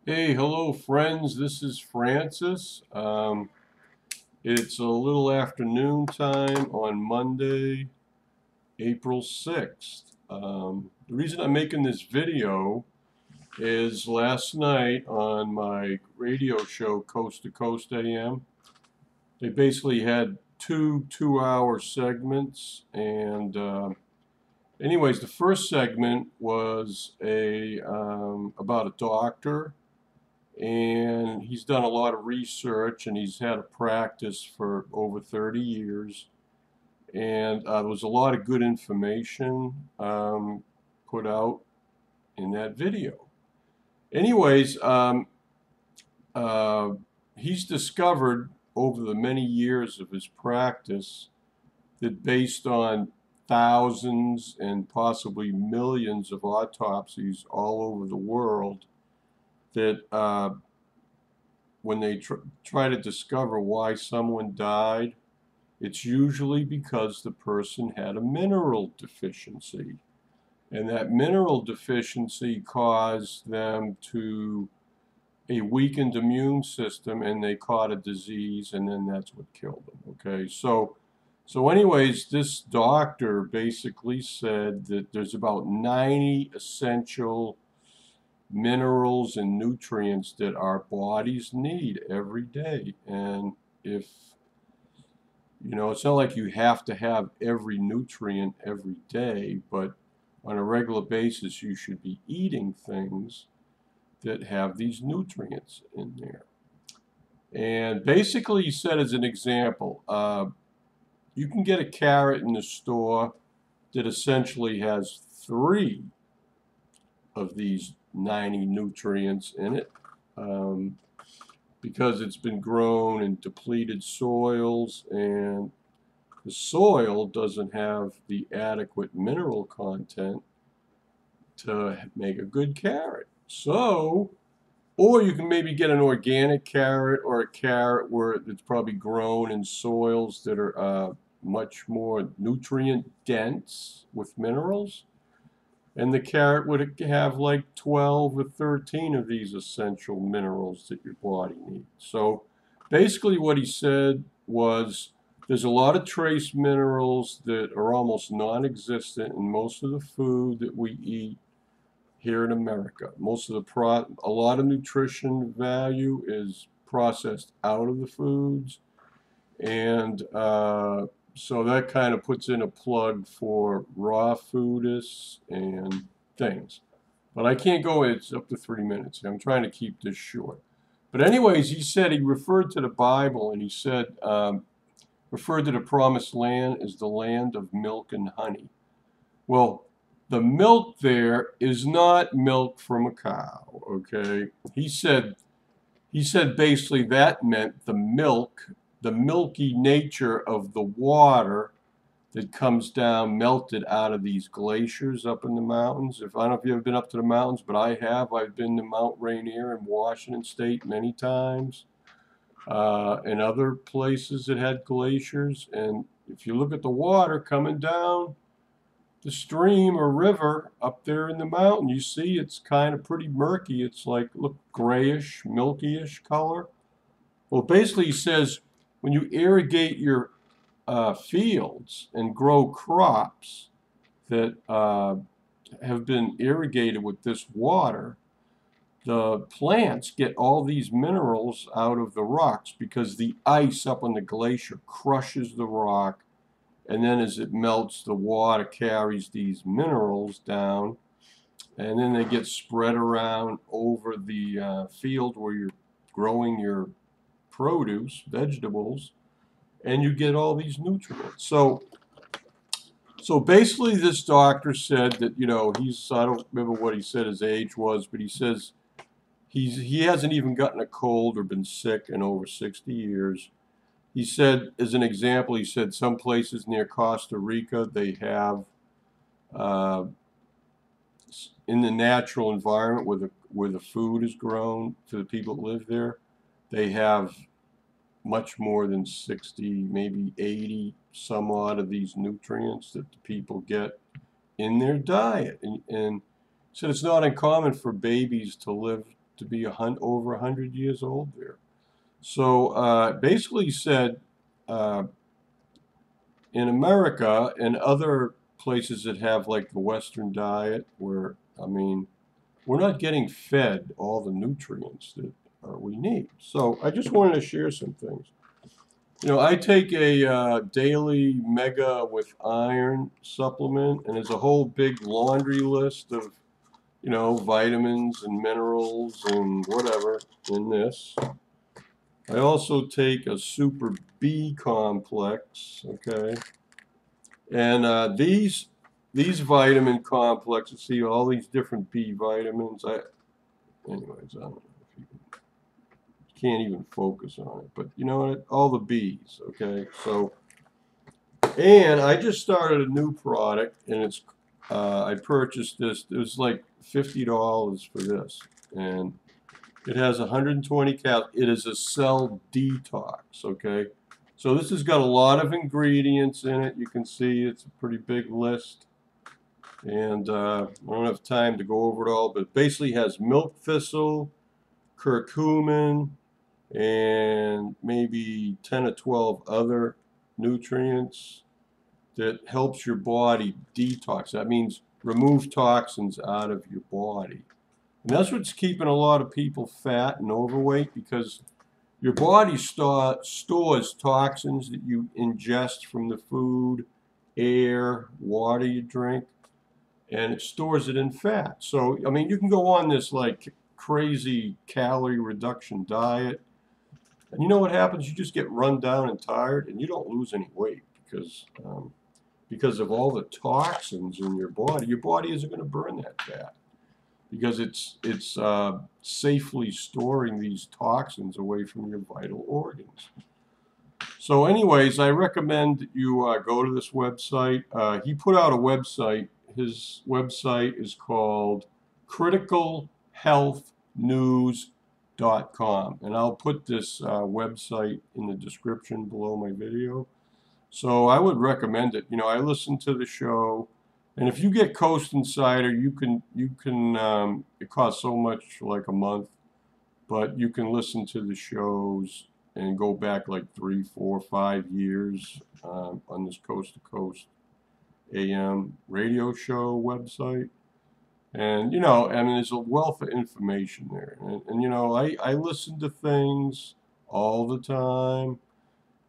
Hey, hello friends, this is Francis. It's a little afternoon time on Monday, April 6th. The reason I'm making this video is last night on my radio show, Coast to Coast AM, they basically had two-hour segments. And anyways, the first segment was about a doctor, and he's done a lot of research and he's had a practice for over 30 years, and there was a lot of good information put out in that video. Anyways, uh, he's discovered over the many years of his practice that based on thousands and possibly millions of autopsies all over the world, that when they try to discover why someone died, it's usually because the person had a mineral deficiency. And that mineral deficiency caused them to a weakened immune system, and they caught a disease, and then that's what killed them. Okay, so anyways, this doctor basically said that there's about 90 essential minerals and nutrients that our bodies need every day. And if, it's not like you have to have every nutrient every day, but on a regular basis, you should be eating things that have these nutrients in there. And basically, he said as an example, you can get a carrot in the store that essentially has 3 of these 90 nutrients in it, because it's been grown in depleted soils, and the soil doesn't have the adequate mineral content to make a good carrot. So, or you can maybe get an organic carrot, or a carrot where it's probably grown in soils that are much more nutrient dense with minerals. And the carrot would have like 12 or 13 of these essential minerals that your body needs. So basically what he said was there's a lot of trace minerals that are almost non-existent in most of the food that we eat here in America. A lot of nutrition value is processed out of the foods, and so that kind of puts in a plug for raw foodists and things. But I can't go, it's up to 3 minutes. I'm trying to keep this short. But anyways, he said he referred to the Bible, and he said, referred to the promised land as the land of milk and honey. Well, the milk there is not milk from a cow, okay? He said basically that meant the milk, the milky nature of the water that comes down melted out of these glaciers up in the mountains. I don't know if you've ever been up to the mountains, but I have. I've been to Mount Rainier in Washington State many times, and other places that had glaciers. And if you look at the water coming down the stream or river up there in the mountain, you see it's kind of pretty murky. It's like, look, grayish, milky-ish color. Well, basically, he says when you irrigate your fields and grow crops that have been irrigated with this water, the plants get all these minerals out of the rocks because the ice up on the glacier crushes the rock, and then as it melts, the water carries these minerals down, and then they get spread around over the field where you're growing your produce, vegetables, and you get all these nutrients. So basically, this doctor said that, I don't remember what he said his age was, but he says he hasn't even gotten a cold or been sick in over 60 years. He said, as an example, he said some places near Costa Rica, they have, uh, in the natural environment where the food is grown to the people that live there, they have much more than 60, maybe 80 some odd of these nutrients that the people get in their diet. And so it's not uncommon for babies to live to be over 100 years old there. So basically said, in America and other places that have like the Western diet, where, I mean, we're not getting fed all the nutrients that we need. So I just wanted to share some things. You know, I take a daily mega with iron supplement, and there's a whole big laundry list of, you know, vitamins and minerals and whatever in this. I also take a super B complex, okay, and these vitamin complexes, see all these different B vitamins. Anyways, I don't know if you can't even focus on it, but you know what? All the B's, okay. So, and I just started a new product, and it's I purchased this. It was like $50 for this, and it has 120 calories. It is a cell detox, okay? So this has got a lot of ingredients in it. You can see it's a pretty big list. And I don't have time to go over it all, but it basically has milk thistle, curcumin, and maybe 10 or 12 other nutrients that helps your body detox. That means remove toxins out of your body. And that's what's keeping a lot of people fat and overweight, because your body stores toxins that you ingest from the food, air, water you drink, and it stores it in fat. So, I mean, you can go on this like crazy calorie reduction diet, and you know what happens? You just get run down and tired, and you don't lose any weight because of all the toxins in your body. Your body isn't going to burn that fat, because it's safely storing these toxins away from your vital organs. So anyways, I recommend that you go to this website. He put out a website. His website is called criticalhealthnews.com, and I'll put this website in the description below my video. So I would recommend it. You know, I listen to the show. And if you get Coast Insider, you can it costs so much, like a month, but you can listen to the shows and go back like 3, 4, 5 years on this Coast to Coast AM radio show website. And, you know, I mean, there's a wealth of information there. And you know, I listen to things all the time.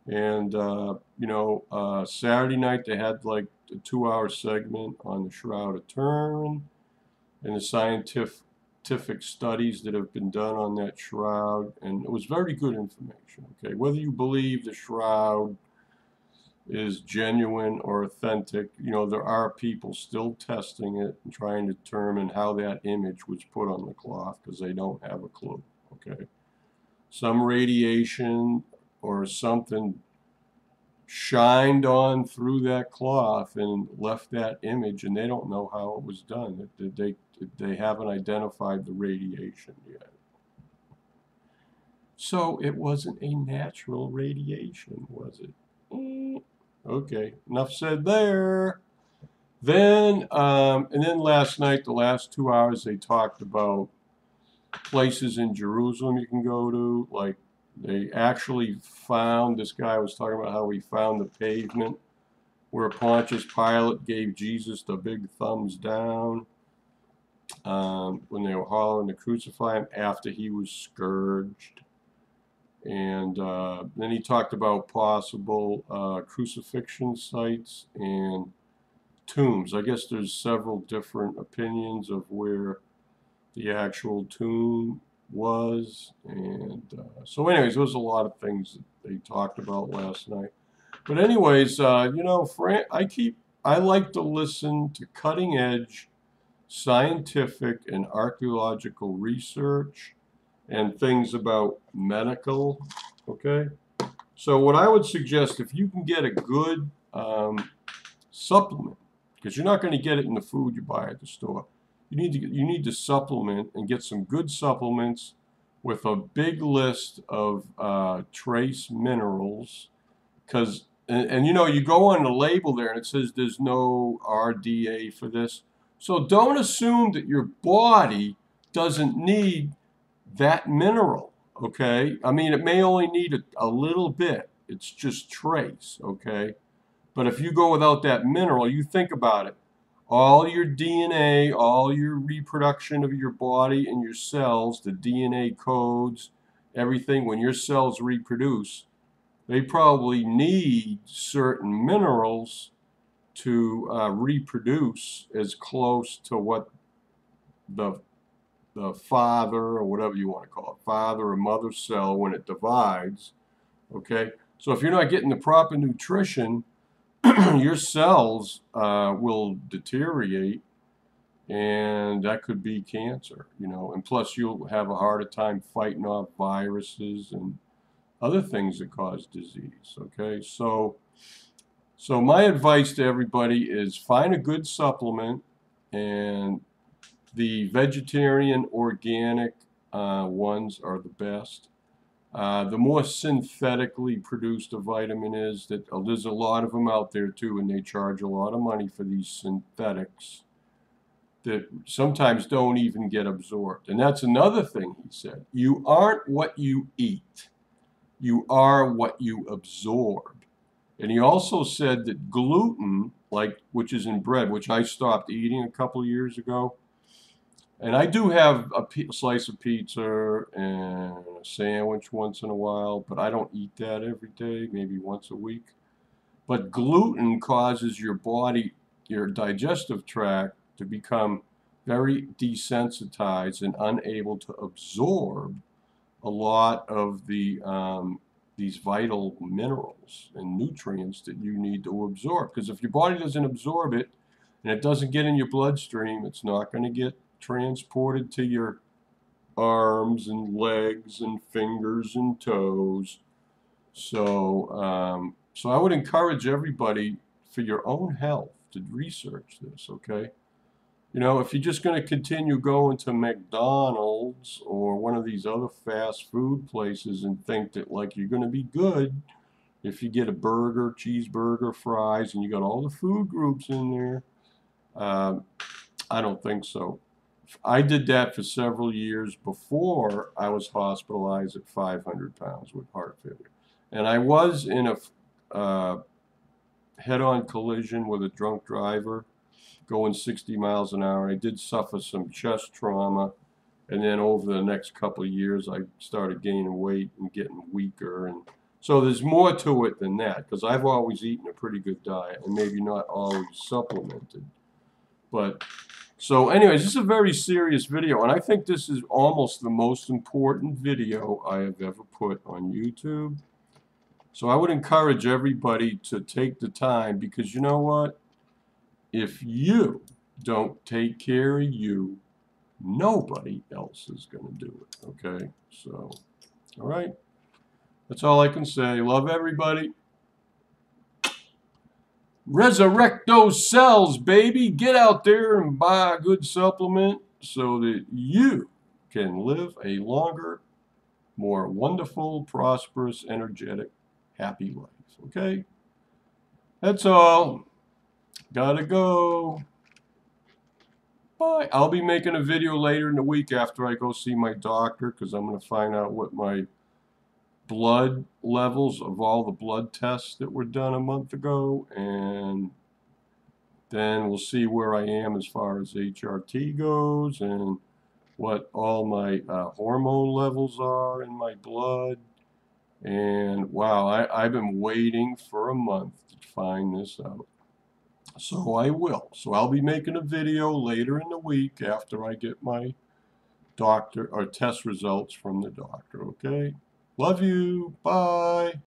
And, you know, Saturday night they had like a 2-hour segment on the Shroud of Turin and the scientific studies that have been done on that shroud. And it was very good information, okay? Whether you believe the shroud is genuine or authentic, you know, there are people still testing it and trying to determine how that image was put on the cloth, because they don't have a clue, okay? Some radiation or something shined on through that cloth and left that image, and they don't know how it was done. They haven't identified the radiation yet. So it wasn't a natural radiation, was it? Okay, enough said there. Then, and then last night, the last 2 hours, they talked about places in Jerusalem you can go to. Like, they actually found, this guy was talking about how he found the pavement where Pontius Pilate gave Jesus the big thumbs down when they were hollering to crucify him after he was scourged. And then he talked about possible crucifixion sites and tombs. I guess there's several different opinions of where the actual tomb was. And so anyways, there was a lot of things that they talked about last night. But anyways, you know, I like to listen to cutting edge scientific and archaeological research and things about medical, okay? So what I would suggest, if you can get a good supplement, because you're not going to get it in the food you buy at the store, you need to supplement and get some good supplements with a big list of trace minerals, because and you know, you go on the label there and it says there's no RDA for this. So don't assume that your body doesn't need that mineral, okay? I mean, it may only need a little bit. It's just trace, okay? But if you go without that mineral, you think about it. All your DNA, all your reproduction of your body and your cells, the DNA codes, everything, when your cells reproduce, they probably need certain minerals to reproduce as close to what the father, or whatever you want to call it, father or mother cell, when it divides, okay? So if you're not getting the proper nutrition, your cells will deteriorate, and that could be cancer, you know, and plus you'll have a harder time fighting off viruses and other things that cause disease, okay? So my advice to everybody is find a good supplement, and the vegetarian organic ones are the best. The more synthetically produced a vitamin is, that there's a lot of them out there too, and they charge a lot of money for these synthetics that sometimes don't even get absorbed. And that's another thing he said. You aren't what you eat. You are what you absorb. And he also said that gluten, which is in bread, which I stopped eating a couple years ago, and I do have a slice of pizza and a sandwich once in a while, but I don't eat that every day, maybe once a week. But gluten causes your body, your digestive tract, to become very desensitized and unable to absorb a lot of these vital minerals and nutrients that you need to absorb. Because if your body doesn't absorb it and it doesn't get in your bloodstream, it's not going to get transported to your arms and legs and fingers and toes. So, so I would encourage everybody, for your own health, to research this, okay? You know, if you're just going to continue going to McDonald's or one of these other fast food places and think that, like, you're going to be good if you get a burger, cheeseburger, fries, and you got all the food groups in there, I don't think so. I did that for several years before I was hospitalized at 500 pounds with heart failure. And I was in a head-on collision with a drunk driver going 60 miles an hour. I did suffer some chest trauma, and then over the next couple of years I started gaining weight and getting weaker. And so there's more to it than that, because I've always eaten a pretty good diet and maybe not always supplemented. But so anyways, this is a very serious video, and I think this is almost the most important video I have ever put on YouTube. So I would encourage everybody to take the time, because you know what? If you don't take care of you, nobody else is going to do it, okay? So, all right. That's all I can say. Love everybody. Resurrect those cells, baby. Get out there and buy a good supplement so that you can live a longer, more wonderful, prosperous, energetic, happy life, okay? That's all. Gotta go. Bye. I'll be making a video later in the week after I go see my doctor, because I'm going to find out what my blood levels of all the blood tests that were done a month ago, and then we'll see where I am as far as HRT goes and what all my hormone levels are in my blood. And wow, I've been waiting for a month to find this out. So I will. So I'll be making a video later in the week after I get my doctor or test results from the doctor, okay? Love you. Bye.